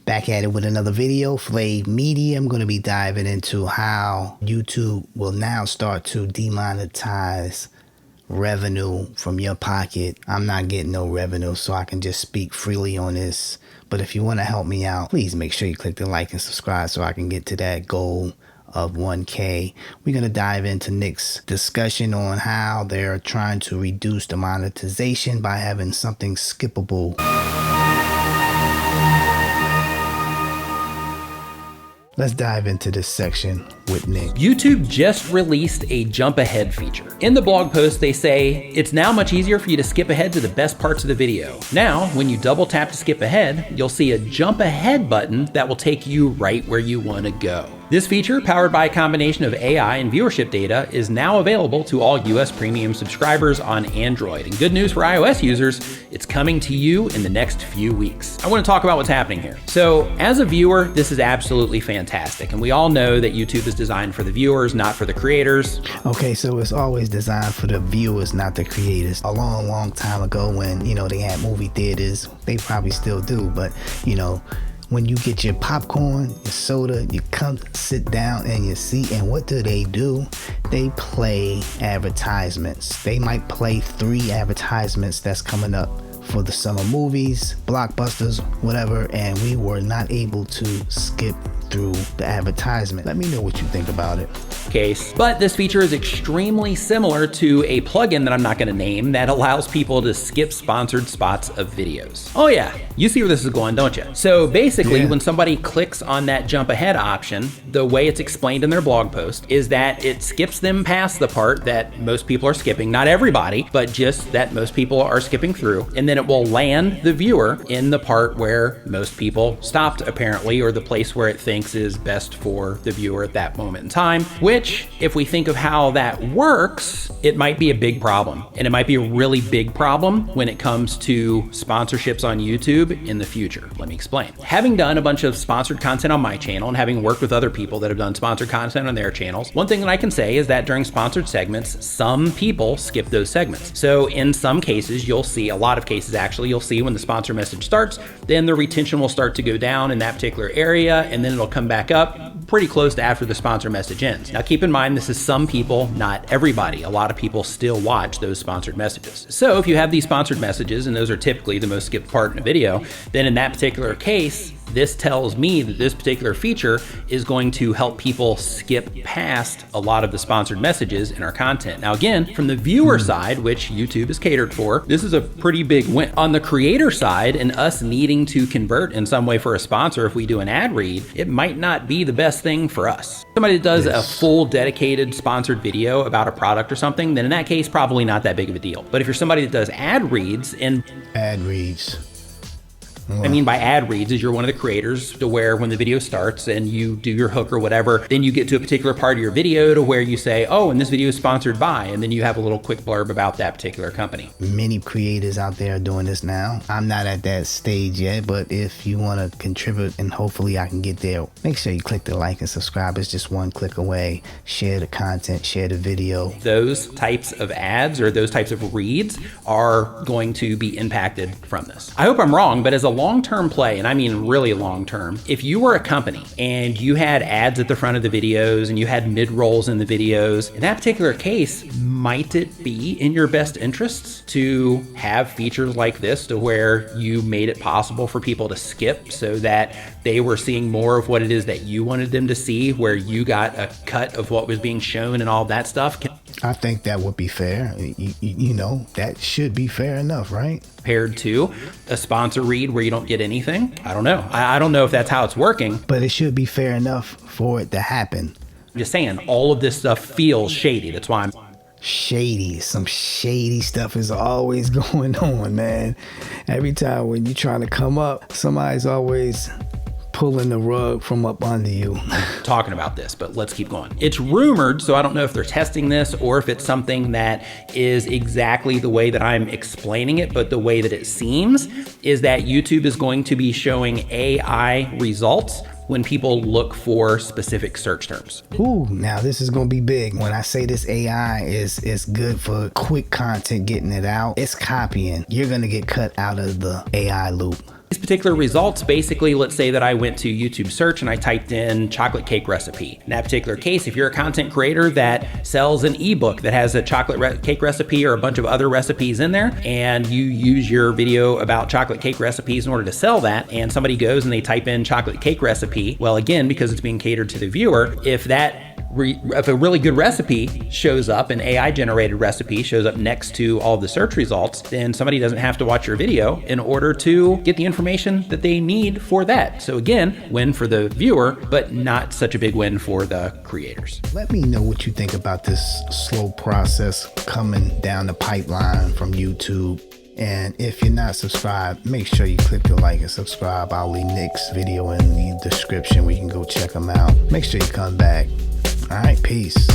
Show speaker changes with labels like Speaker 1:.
Speaker 1: Back at it with another video, Flayed Media. I'm going to be diving into how YouTube will now start to demonetize revenue from your pocket. I'm not getting no revenue, so I can just speak freely on this. But if you want to help me out, please make sure you click the like and subscribe so I can get to that goal of 1K. We're going to dive into Nick's discussion on how they're trying to reduce the monetization by having something skippable. Let's dive into this section with Nick.
Speaker 2: YouTube just released a jump ahead feature. In the blog post, they say, it's now much easier for you to skip ahead to the best parts of the video. Now, when you double tap to skip ahead, you'll see a jump ahead button that will take you right where you want to go. This feature, powered by a combination of AI and viewership data, is now available to all US premium subscribers on Android. And good news for iOS users, it's coming to you in the next few weeks. I want to talk about what's happening here. So as a viewer, this is absolutely fantastic. And we all know that YouTube is designed for the viewers, not for the creators.
Speaker 1: Okay, so it's always designed for the viewers, not the creators. A long time ago when, they had movie theaters, they probably still do, but, when you get your popcorn, your soda, you come sit down in your seat, and what do? They play advertisements. They might play 3 advertisements that's coming up for the summer movies, blockbusters, whatever, and we were not able to skip through the advertisement. Let me know what you think about it.
Speaker 2: Case. But this feature is extremely similar to a plugin that I'm not going to name that allows people to skip sponsored spots of videos. Oh yeah, you see where this is going, don't you? So basically, when somebody clicks on that jump ahead option, the way it's explained in their blog post is that it skips them past the part that most people are skipping. Not everybody, but just that most people are skipping through. And then it will land the viewer in the part where most people stopped, apparently, or the place where it thinks is best for the viewer at that moment in time, which, if we think of how that works, it might be a big problem. And it might be a really big problem when it comes to sponsorships on YouTube in the future. Let me explain. Having done a bunch of sponsored content on my channel and having worked with other people that have done sponsored content on their channels, one thing that I can say is that during sponsored segments, some people skip those segments. So in some cases, you'll see, a lot of cases actually, you'll see when the sponsor message starts, then the retention will start to go down in that particular area, and then it'll come back up pretty close to after the sponsor message ends. Now keep in mind, this is some people, not everybody. A lot of people still watch those sponsored messages. So if you have these sponsored messages, and those are typically the most skipped part in a video, then in that particular case, this tells me that this particular feature is going to help people skip past a lot of the sponsored messages in our content. Now again, from the viewer side, which YouTube is catered for, this is a pretty big win. On the creator side, and us needing to convert in some way for a sponsor if we do an ad read, it might not be the best thing for us. Somebody that does a full dedicated sponsored video about a product or something, then in that case, probably not that big of a deal. But if you're somebody that does ad reads and
Speaker 1: ad reads.
Speaker 2: I mean by ad reads is you're one of the creators to where when the video starts and you do your hook or whatever, then you get to a particular part of your video to where you say, oh, and this video is sponsored by, and then you have a little quick blurb about that particular company.
Speaker 1: Many creators out there are doing this now. I'm not at that stage yet, but if you want to contribute and hopefully I can get there, make sure you click the like and subscribe. It's just one click away. Share the content, share the video.
Speaker 2: Those types of ads or those types of reads are going to be impacted from this. I hope I'm wrong, but as a long-term play, and I mean really long-term, if you were a company and you had ads at the front of the videos and you had mid-rolls in the videos, in that particular case, might it be in your best interests to have features like this to where you made it possible for people to skip so that they were seeing more of what it is that you wanted them to see, where you got a cut of what was being shown and all that stuff?
Speaker 1: I think that would be fair. That should be fair enough, right?
Speaker 2: Compared to a sponsor read where you don't get anything. I don't know. I don't know if that's how it's working.
Speaker 1: But it should be fair enough for it to happen.
Speaker 2: I'm just saying, all of this stuff feels shady. That's why I'm
Speaker 1: shady. Some shady stuff is always going on, man. Every time when you're trying to come up, somebody's always pulling the rug from up under you.
Speaker 2: Talking about this, but let's keep going. It's rumored, so I don't know if they're testing this or if it's something that is exactly the way that I'm explaining it, but the way that it seems is that YouTube is going to be showing AI results when people look for specific search terms.
Speaker 1: Ooh, now this is gonna be big. When I say this AI is good for quick content, getting it out, it's copying. You're gonna get cut out of the AI loop.
Speaker 2: These particular results, basically, let's say that I went to YouTube search and I typed in chocolate cake recipe. In that particular case, if you're a content creator that sells an ebook that has a chocolate cake recipe or a bunch of other recipes in there, and you use your video about chocolate cake recipes in order to sell that, and somebody goes and they type in chocolate cake recipe, well, again, because it's being catered to the viewer, if a really good recipe shows up, an AI generated recipe shows up next to all the search results, then somebody doesn't have to watch your video in order to get the information that they need for that. So again, win for the viewer, but not such a big win for the creators.
Speaker 1: Let me know what you think about this slow process coming down the pipeline from YouTube. And if you're not subscribed, make sure you click the like and subscribe. I'll leave Nick's video in the description where you can go check him out. Make sure you come back. All right, peace.